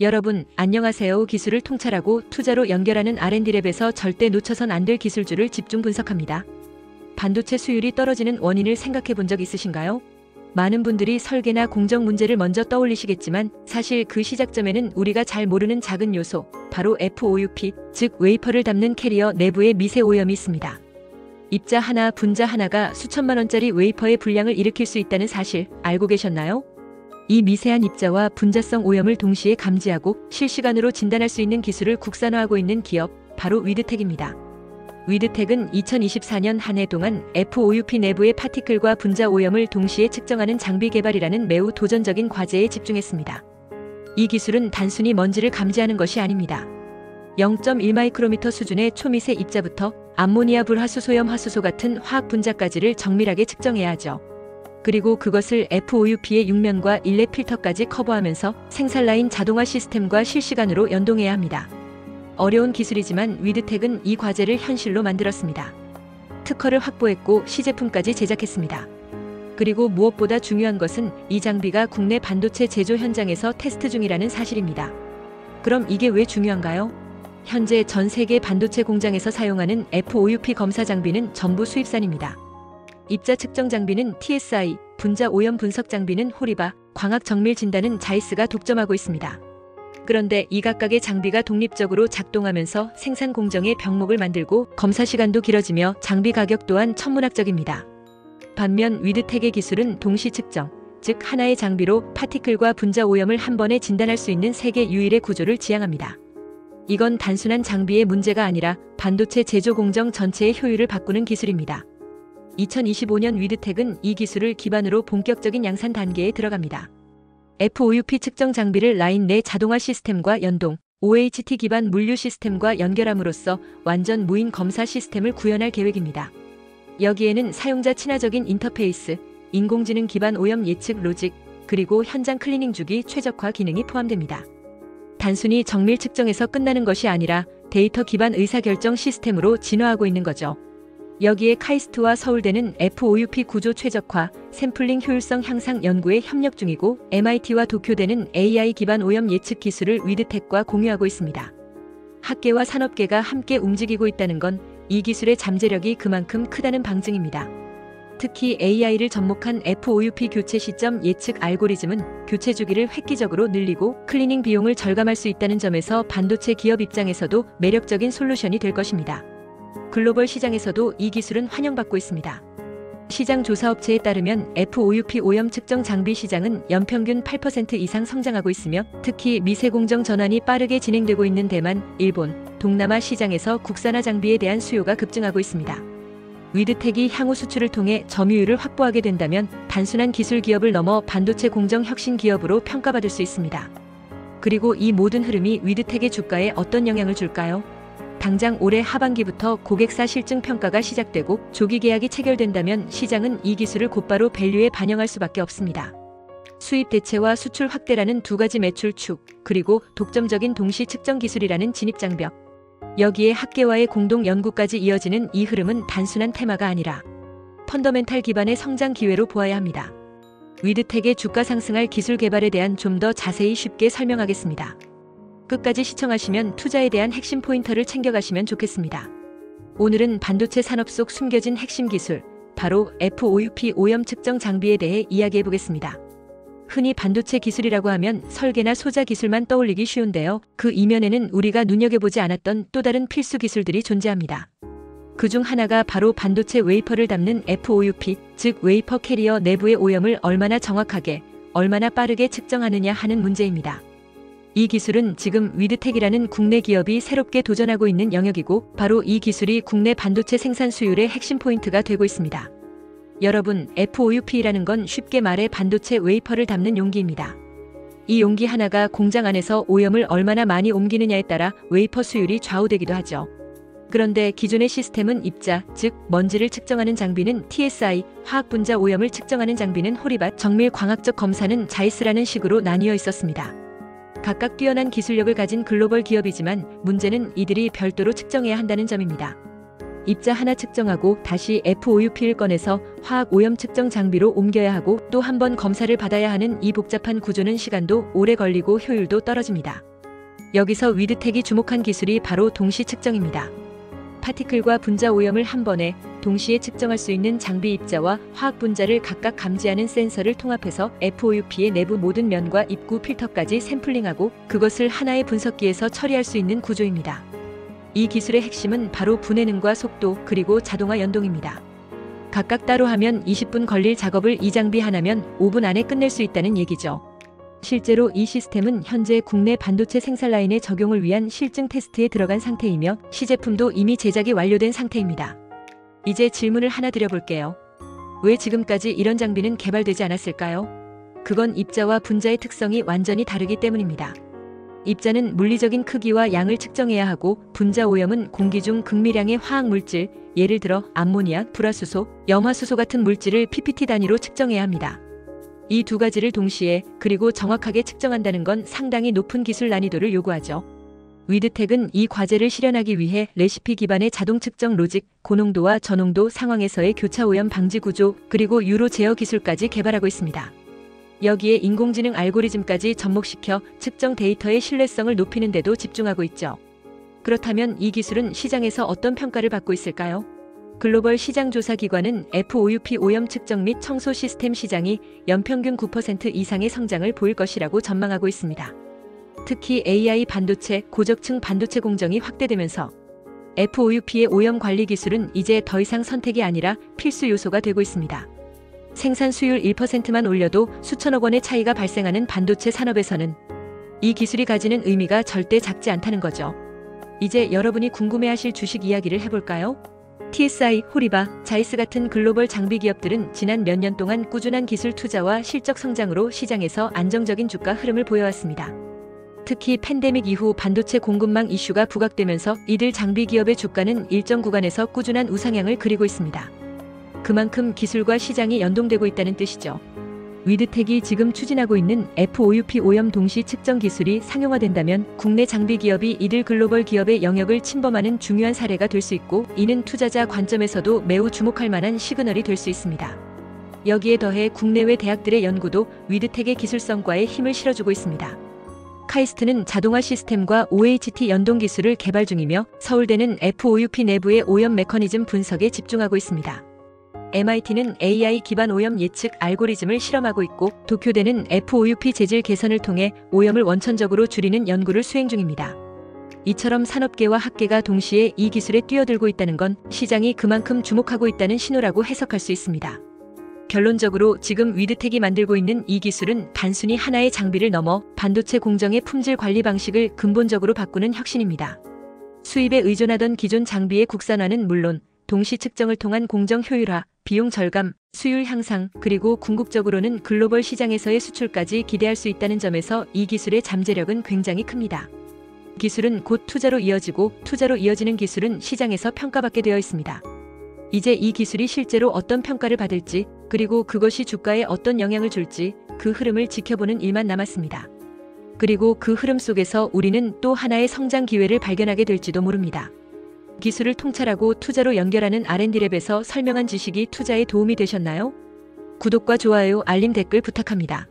여러분, 안녕하세요. 기술을 통찰하고 투자로 연결하는 R&D랩에서 절대 놓쳐선 안 될 기술주를 집중 분석합니다. 반도체 수율이 떨어지는 원인을 생각해 본 적 있으신가요? 많은 분들이 설계나 공정 문제를 먼저 떠올리시겠지만 사실 그 시작점에는 우리가 잘 모르는 작은 요소, 바로 FOUP, 즉 웨이퍼를 담는 캐리어 내부의 미세 오염이 있습니다. 입자 하나, 분자 하나가 수천만 원짜리 웨이퍼의 불량을 일으킬 수 있다는 사실 알고 계셨나요? 이 미세한 입자와 분자성 오염을 동시에 감지하고 실시간으로 진단할 수 있는 기술을 국산화하고 있는 기업, 바로 위드텍입니다. 위드텍은 2024년 한 해 동안 FOUP 내부의 파티클과 분자 오염을 동시에 측정하는 장비 개발이라는 매우 도전적인 과제에 집중했습니다. 이 기술은 단순히 먼지를 감지하는 것이 아닙니다. 0.1마이크로미터 수준의 초미세 입자부터 암모니아 불화수소염 화수소 같은 화학 분자까지를 정밀하게 측정해야 하죠. 그리고 그것을 FOUP의 육면과 일렉 필터까지 커버하면서 생산라인 자동화 시스템과 실시간으로 연동해야 합니다. 어려운 기술이지만 위드텍은 이 과제를 현실로 만들었습니다. 특허를 확보했고 시제품까지 제작했습니다. 그리고 무엇보다 중요한 것은 이 장비가 국내 반도체 제조 현장에서 테스트 중이라는 사실입니다. 그럼 이게 왜 중요한가요? 현재 전 세계 반도체 공장에서 사용하는 FOUP 검사 장비는 전부 수입산입니다. 입자 측정 장비는 TSI, 분자 오염 분석 장비는 호리바, 광학 정밀 진단은 자이스가 독점하고 있습니다. 그런데 이 각각의 장비가 독립적으로 작동하면서 생산 공정의 병목을 만들고 검사 시간도 길어지며 장비 가격 또한 천문학적입니다. 반면 위드텍의 기술은 동시 측정, 즉 하나의 장비로 파티클과 분자 오염을 한 번에 진단할 수 있는 세계 유일의 구조를 지향합니다. 이건 단순한 장비의 문제가 아니라 반도체 제조 공정 전체의 효율을 바꾸는 기술입니다. 2025년 위드텍은 이 기술을 기반으로 본격적인 양산 단계에 들어갑니다. FOUP 측정 장비를 라인 내 자동화 시스템과 연동, OHT 기반 물류 시스템과 연결함으로써 완전 무인 검사 시스템을 구현할 계획입니다. 여기에는 사용자 친화적인 인터페이스, 인공지능 기반 오염 예측 로직, 그리고 현장 클리닝 주기 최적화 기능이 포함됩니다. 단순히 정밀 측정에서 끝나는 것이 아니라 데이터 기반 의사결정 시스템으로 진화하고 있는 거죠. 여기에 카이스트와 서울대는 FOUP 구조 최적화, 샘플링 효율성 향상 연구에 협력 중이고 MIT와 도쿄대는 AI 기반 오염 예측 기술을 위드텍과 공유하고 있습니다. 학계와 산업계가 함께 움직이고 있다는 건 이 기술의 잠재력이 그만큼 크다는 방증입니다. 특히 AI를 접목한 FOUP 교체 시점 예측 알고리즘은 교체 주기를 획기적으로 늘리고 클리닝 비용을 절감할 수 있다는 점에서 반도체 기업 입장에서도 매력적인 솔루션이 될 것입니다. 글로벌 시장에서도 이 기술은 환영받고 있습니다. 시장 조사업체에 따르면 FOUP 오염 측정 장비 시장은 연평균 8% 이상 성장하고 있으며 특히 미세 공정 전환이 빠르게 진행되고 있는 대만, 일본, 동남아 시장에서 국산화 장비에 대한 수요가 급증하고 있습니다. 위드텍이 향후 수출을 통해 점유율을 확보하게 된다면 단순한 기술 기업을 넘어 반도체 공정 혁신 기업으로 평가받을 수 있습니다. 그리고 이 모든 흐름이 위드텍의 주가에 어떤 영향을 줄까요? 당장 올해 하반기부터 고객사 실증 평가가 시작되고 조기 계약이 체결된다면 시장은 이 기술을 곧바로 밸류에 반영할 수밖에 없습니다. 수입 대체와 수출 확대라는 두 가지 매출 축, 그리고 독점적인 동시 측정 기술이라는 진입 장벽. 여기에 학계와의 공동 연구까지 이어지는 이 흐름은 단순한 테마가 아니라 펀더멘탈 기반의 성장 기회로 보아야 합니다. 위드텍의 주가 상승할 기술 개발에 대한 좀 더 자세히 쉽게 설명하겠습니다. 끝까지 시청하시면 투자에 대한 핵심 포인터를 챙겨가시면 좋겠습니다. 오늘은 반도체 산업 속 숨겨진 핵심 기술, 바로 FOUP 오염 측정 장비에 대해 이야기해보겠습니다. 흔히 반도체 기술이라고 하면 설계나 소자 기술만 떠올리기 쉬운데요. 그 이면에는 우리가 눈여겨보지 않았던 또 다른 필수 기술들이 존재합니다. 그중 하나가 바로 반도체 웨이퍼를 담는 FOUP, 즉 웨이퍼 캐리어 내부의 오염을 얼마나 정확하게, 얼마나 빠르게 측정하느냐 하는 문제입니다. 이 기술은 지금 위드텍이라는 국내 기업이 새롭게 도전하고 있는 영역이고 바로 이 기술이 국내 반도체 생산 수율의 핵심 포인트가 되고 있습니다. 여러분, FOUP라는 건 쉽게 말해 반도체 웨이퍼를 담는 용기입니다. 이 용기 하나가 공장 안에서 오염을 얼마나 많이 옮기느냐에 따라 웨이퍼 수율이 좌우되기도 하죠. 그런데 기존의 시스템은 입자, 즉 먼지를 측정하는 장비는 TSI, 화학 분자 오염을 측정하는 장비는 호리바, 정밀 광학적 검사는 자이스라는 식으로 나뉘어 있었습니다. 각각 뛰어난 기술력을 가진 글로벌 기업이지만 문제는 이들이 별도로 측정해야 한다는 점입니다. 입자 하나 측정하고 다시 FOUP를 꺼내서 화학 오염 측정 장비로 옮겨야 하고 또 한 번 검사를 받아야 하는 이 복잡한 구조는 시간도 오래 걸리고 효율도 떨어집니다. 여기서 위드텍이 주목한 기술이 바로 동시 측정입니다. 파티클과 분자 오염을 한 번에 동시에 측정할 수 있는 장비 입자와 화학 분자를 각각 감지하는 센서를 통합해서 FOUP의 내부 모든 면과 입구 필터까지 샘플링하고 그것을 하나의 분석기에서 처리할 수 있는 구조입니다. 이 기술의 핵심은 바로 분해능과 속도 그리고 자동화 연동입니다. 각각 따로 하면 20분 걸릴 작업을 이 장비 하나면 5분 안에 끝낼 수 있다는 얘기죠. 실제로 이 시스템은 현재 국내 반도체 생산 라인의 적용을 위한 실증 테스트에 들어간 상태이며 시제품도 이미 제작이 완료된 상태입니다. 이제 질문을 하나 드려볼게요. 왜 지금까지 이런 장비는 개발되지 않았을까요? 그건 입자와 분자의 특성이 완전히 다르기 때문입니다. 입자는 물리적인 크기와 양을 측정해야 하고 분자 오염은 공기 중 극미량의 화학물질, 예를 들어 암모니아, 불화수소, 염화수소 같은 물질을 PPT 단위로 측정해야 합니다. 이 두 가지를 동시에 그리고 정확하게 측정한다는 건 상당히 높은 기술 난이도를 요구하죠. 위드텍은 이 과제를 실현하기 위해 레시피 기반의 자동 측정 로직, 고농도와 저농도 상황에서의 교차 오염 방지 구조, 그리고 유로 제어 기술까지 개발하고 있습니다. 여기에 인공지능 알고리즘까지 접목시켜 측정 데이터의 신뢰성을 높이는 데도 집중하고 있죠. 그렇다면 이 기술은 시장에서 어떤 평가를 받고 있을까요? 글로벌 시장조사기관은 FOUP 오염 측정 및 청소 시스템 시장이 연평균 9% 이상의 성장을 보일 것이라고 전망하고 있습니다. 특히 AI 반도체, 고적층 반도체 공정이 확대되면서 FOUP의 오염 관리 기술은 이제 더 이상 선택이 아니라 필수 요소가 되고 있습니다. 생산 수율 1%만 올려도 수천억 원의 차이가 발생하는 반도체 산업에서는 이 기술이 가지는 의미가 절대 작지 않다는 거죠. 이제 여러분이 궁금해하실 주식 이야기를 해볼까요? TSI, 호리바, 자이스 같은 글로벌 장비 기업들은 지난 몇 년 동안 꾸준한 기술 투자와 실적 성장으로 시장에서 안정적인 주가 흐름을 보여왔습니다. 특히 팬데믹 이후 반도체 공급망 이슈가 부각되면서 이들 장비 기업의 주가는 일정 구간에서 꾸준한 우상향을 그리고 있습니다. 그만큼 기술과 시장이 연동되고 있다는 뜻이죠. 위드텍이 지금 추진하고 있는 FOUP 오염 동시 측정 기술이 상용화된다면 국내 장비 기업이 이들 글로벌 기업의 영역을 침범하는 중요한 사례가 될 수 있고 이는 투자자 관점에서도 매우 주목할 만한 시그널이 될 수 있습니다. 여기에 더해 국내외 대학들의 연구도 위드텍의 기술성과에 힘을 실어주고 있습니다. 카이스트는 자동화 시스템과 OHT 연동 기술을 개발 중이며 서울대는 FOUP 내부의 오염 메커니즘 분석에 집중하고 있습니다. MIT는 AI 기반 오염 예측 알고리즘을 실험하고 있고 도쿄대는 FOUP 재질 개선을 통해 오염을 원천적으로 줄이는 연구를 수행 중입니다. 이처럼 산업계와 학계가 동시에 이 기술에 뛰어들고 있다는 건 시장이 그만큼 주목하고 있다는 신호라고 해석할 수 있습니다. 결론적으로 지금 위드텍이 만들고 있는 이 기술은 단순히 하나의 장비를 넘어 반도체 공정의 품질 관리 방식을 근본적으로 바꾸는 혁신입니다. 수입에 의존하던 기존 장비의 국산화는 물론 동시 측정을 통한 공정 효율화, 비용 절감, 수율 향상, 그리고 궁극적으로는 글로벌 시장에서의 수출까지 기대할 수 있다는 점에서 이 기술의 잠재력은 굉장히 큽니다. 기술은 곧 투자로 이어지고 투자로 이어지는 기술은 시장에서 평가받게 되어 있습니다. 이제 이 기술이 실제로 어떤 평가를 받을지, 그리고 그것이 주가에 어떤 영향을 줄지 그 흐름을 지켜보는 일만 남았습니다. 그리고 그 흐름 속에서 우리는 또 하나의 성장 기회를 발견하게 될지도 모릅니다. 기술을 통찰하고 투자로 연결하는 R&D랩에서 설명한 지식이 투자에 도움이 되셨나요? 구독과 좋아요, 알림, 댓글 부탁합니다.